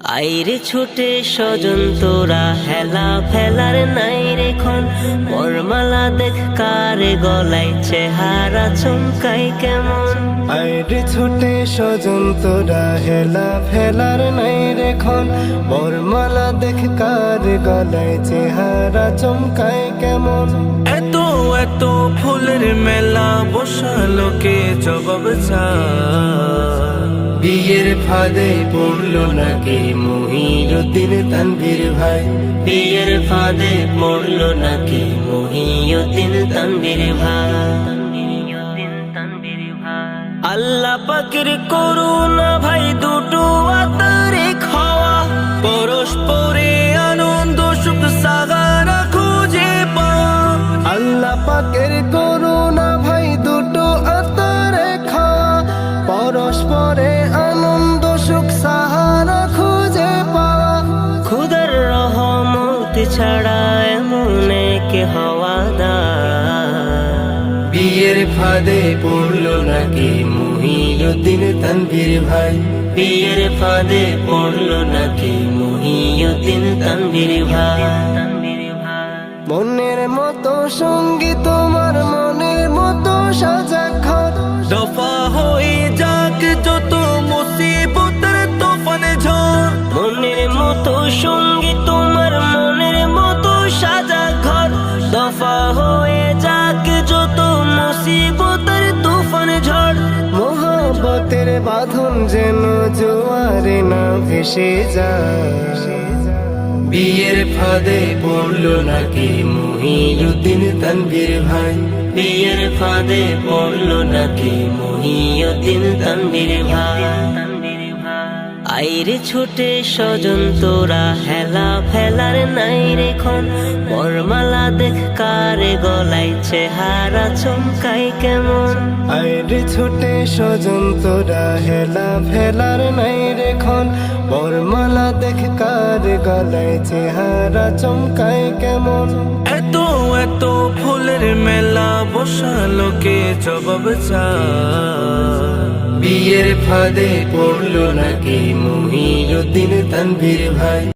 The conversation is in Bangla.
আইরে ছুটে স্বজন তোরা হেলা ফেলার নাই রেখন বরমালা দেখ কারে গলায় চেহারা চমকাই কেমন। আইরে ছুটে স্বজন তোরা হেলা ফেলার নাই রেখন বরমালা দেখ কার গলায় চেহারা চমকায় কেমন। এত এত ফুলের মেলা বসা লোকে জবাব চায়। বিয়ের ফাঁদে পড়লো নাকি মহিউদ্দিন তানভীর ভাই। বিয়ের ফাঁদে পড়লো নাকি মহিউদ্দিন তানভীর ভাই। আল্লাহ পাকের করুণা ভাই দুটো আতারে খাওয়া পরস্পরে আনন্দ সুখ সাগারা খুঁজে পাওয়া। আল্লাহ পাকের করুণা ভাই দুটো আতরে খাওয়া পরস্পরে আনন্দ সুখ সাহারা খুঁজে পাওয়া। খুদার রহমত ছাড়া এমন কে হওয়া দা। বিয়ের ফাঁদে পড়লো নাকি মহিউদ্দিন তানভীর ভাই। বিয়ের ফাঁদে পড়লো নাকি মহিউদ্দিন তানভীর ভাই। মনের মতো সঙ্গী তোমার মনের মতো সাজা ঘর দফা হয়ে যাক যত মুসিবতের তুফানে ঝড়। মনের মতো সঙ্গী তোমার মনের মতো সাজা ঘর দফা হয়ে যাক যত মুসিবতের তুফান ঝড়। মোহব্বতের বাঁধন যেন জোয়ারে না ভেসে যায়। বিয়ের ফাঁদে পড়লো নাকি মহিউদ্দিন তানভীর ভাই। বিয়ের ফাঁদে পড়লো নাকি মহিউদ্দিন তানভীর ভাই। আইরে ছুটে স্বজন তোরা হেলা ফেলার নাই রেখন বরমালা দেখ কারে গলায় চেহারা চমকাই কেমন। আইরে ছুটে স্বজন তোরা হেলা ফেলার নাই রেখন বরমালা দেখ কার গলায় চেহারা চমকায় কেমন। এত এত ফুলের মেলা বসা লোকে জবাব চায়। বিয়ের ফাঁদে পড়লো নাকি মহিউদ্দিন তানভীর ভাই।